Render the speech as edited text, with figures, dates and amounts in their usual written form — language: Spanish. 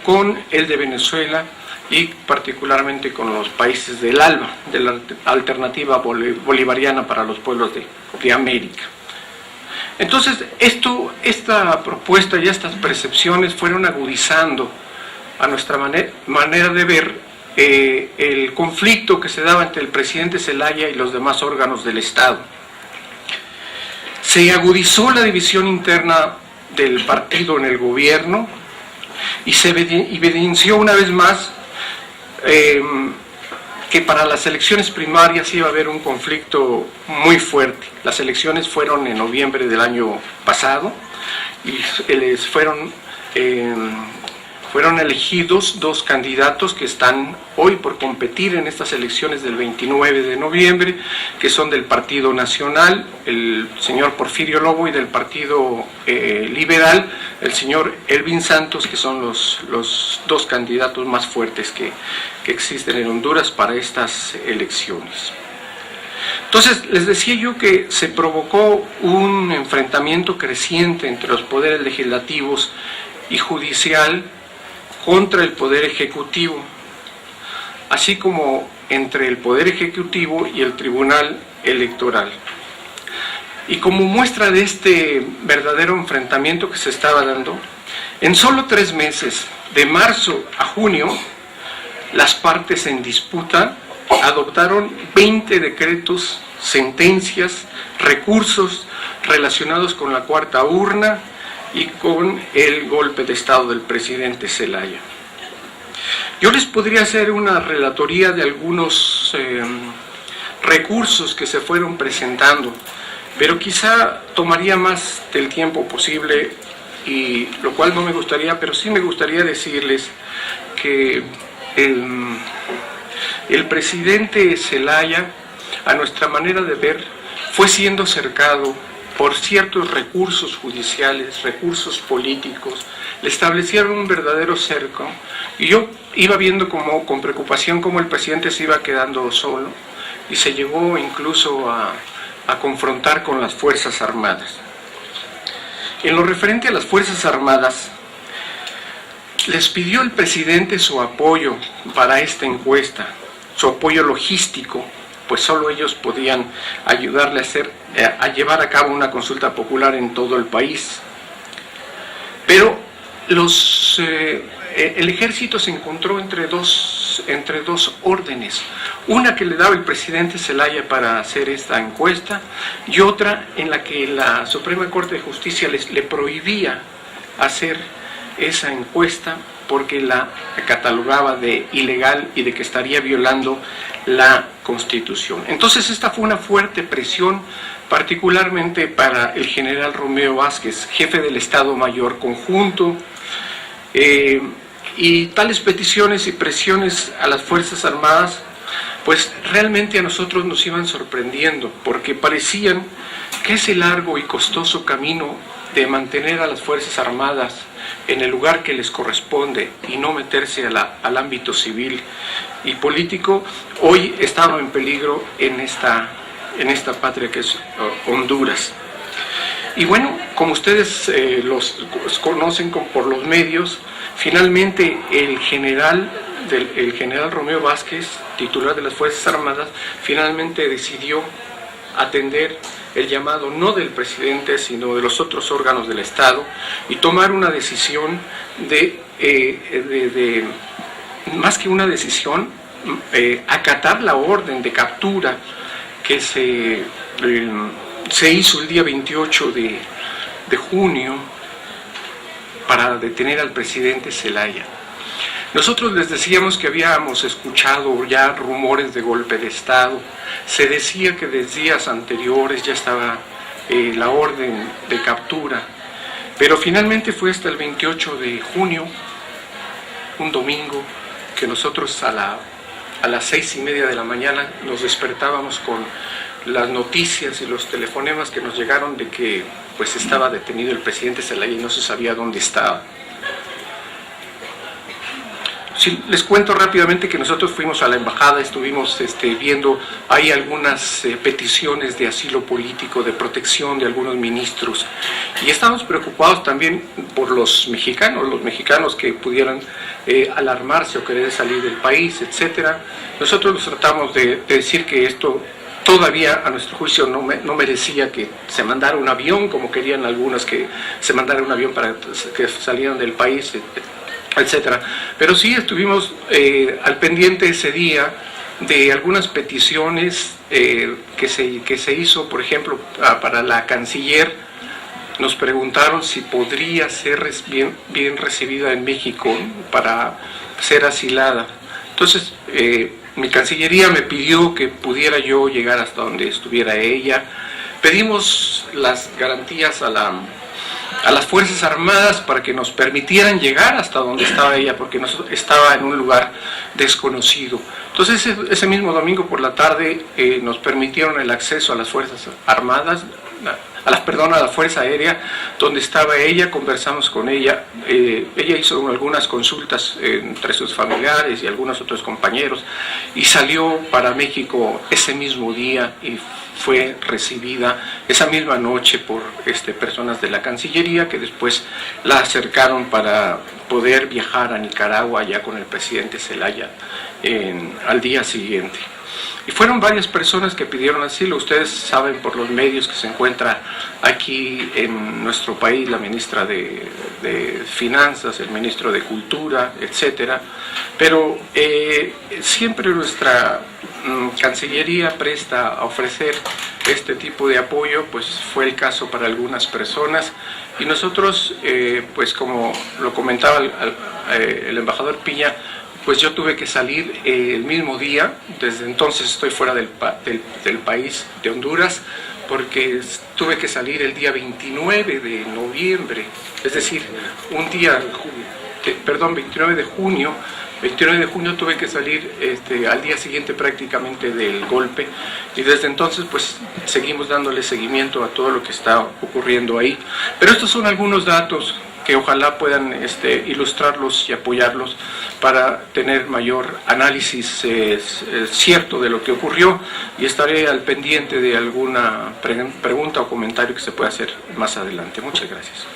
con el de Venezuela y particularmente con los países del ALBA, de la Alternativa Bolivariana para los Pueblos de América. Entonces, esta propuesta y estas percepciones fueron agudizando a nuestra manera de ver el conflicto que se daba entre el presidente Zelaya y los demás órganos del Estado. Se agudizó la división interna del partido en el gobierno y se evidenció una vez más que para las elecciones primarias iba a haber un conflicto muy fuerte. Las elecciones fueron en noviembre del año pasado y fueron elegidos dos candidatos que están hoy por competir en estas elecciones del 29 de noviembre, que son del Partido Nacional, el señor Porfirio Lobo, y del Partido Liberal, el señor Elvin Santos, que son los dos candidatos más fuertes que existen en Honduras para estas elecciones. Entonces, les decía yo que se provocó un enfrentamiento creciente entre los poderes legislativos y judicial contra el Poder Ejecutivo, así como entre el Poder Ejecutivo y el Tribunal Electoral. Y como muestra de este verdadero enfrentamiento que se estaba dando, en solo 3 meses, de marzo a junio, las partes en disputa adoptaron 20 decretos, sentencias, recursos relacionados con la cuarta urna y con el golpe de Estado del presidente Zelaya. Yo les podría hacer una relatoría de algunos recursos que se fueron presentando, pero quizá tomaría más del tiempo posible, y lo cual no me gustaría, pero sí me gustaría decirles que el presidente Zelaya, a nuestra manera de ver, fue siendo cercado por ciertos recursos judiciales, recursos políticos, le establecieron un verdadero cerco, y yo iba viendo con preocupación cómo el presidente se iba quedando solo, y se llegó incluso a confrontar con las Fuerzas Armadas. En lo referente a las Fuerzas Armadas, les pidió el presidente su apoyo para esta encuesta, su apoyo logístico, pues solo ellos podían ayudarle a llevar a cabo una consulta popular en todo el país. Pero el ejército se encontró entre dos órdenes, una que le daba el presidente Zelaya para hacer esta encuesta y otra en la que la Suprema Corte de Justicia le prohibía hacer esa encuesta porque la catalogaba de ilegal y de que estaría violando la Constitución. Entonces esta fue una fuerte presión, particularmente para el general Romeo Vázquez, jefe del Estado Mayor Conjunto, y tales peticiones y presiones a las Fuerzas Armadas, pues realmente a nosotros nos iban sorprendiendo, porque parecían que ese largo y costoso camino de mantener a las Fuerzas Armadas en el lugar que les corresponde y no meterse al ámbito civil y político, hoy estaba en peligro en esta patria que es Honduras. Y bueno, como ustedes los conocen por los medios, finalmente el general Romeo Vázquez, titular de las Fuerzas Armadas, finalmente decidió atender el llamado no del presidente, sino de los otros órganos del Estado, y tomar una decisión más que una decisión, acatar la orden de captura que se hizo el día 28 de junio para detener al presidente Zelaya. Nosotros les decíamos que habíamos escuchado ya rumores de golpe de Estado, se decía que desde días anteriores ya estaba la orden de captura, pero finalmente fue hasta el 28 de junio, un domingo, que nosotros a las 6:30 de la mañana nos despertábamos con las noticias y los telefonemas que nos llegaron de que pues estaba detenido el presidente Zelaya y no se sabía dónde estaba. Sí, les cuento rápidamente que nosotros fuimos a la embajada, estuvimos viendo, hay algunas peticiones de asilo político, de protección de algunos ministros, y estamos preocupados también por los mexicanos que pudieran alarmarse o querer salir del país, etcétera. Nosotros nos tratamos de decir que esto todavía, a nuestro juicio, no merecía que se mandara un avión, como querían algunos que se mandara un avión para que salieran del país, etcétera. Pero sí estuvimos al pendiente ese día de algunas peticiones que se hizo, por ejemplo, para la canciller. Nos preguntaron si podría ser bien recibida en México para ser asilada. Entonces, mi Cancillería me pidió que pudiera yo llegar hasta donde estuviera ella. Pedimos las garantías a las Fuerzas Armadas para que nos permitieran llegar hasta donde estaba ella, porque estaba en un lugar desconocido. Entonces, ese mismo domingo por la tarde nos permitieron el acceso a las Fuerzas Armadas, a la Fuerza Aérea, donde estaba ella. Conversamos con ella. Ella hizo algunas consultas entre sus familiares y algunos otros compañeros y salió para México ese mismo día y fue recibida esa misma noche por personas de la Cancillería, que después la acercaron para poder viajar a Nicaragua ya con el presidente Zelaya al día siguiente. Y fueron varias personas que pidieron asilo. Ustedes saben por los medios que se encuentra aquí en nuestro país la ministra de Finanzas, el ministro de Cultura, etcétera. Pero siempre nuestra Cancillería presta a ofrecer este tipo de apoyo, pues fue el caso para algunas personas. Y nosotros, pues como lo comentaba el embajador Piña, pues yo tuve que salir el mismo día. Desde entonces estoy fuera del país, de Honduras, porque tuve que salir el día 29 de noviembre, es decir, 29 de junio. 29 de junio tuve que salir al día siguiente prácticamente del golpe, y desde entonces pues seguimos dándole seguimiento a todo lo que está ocurriendo ahí. Pero estos son algunos datos que ojalá puedan ilustrarlos y apoyarlos para tener mayor análisis cierto de lo que ocurrió, y estaré al pendiente de alguna pregunta o comentario que se pueda hacer más adelante. Muchas gracias.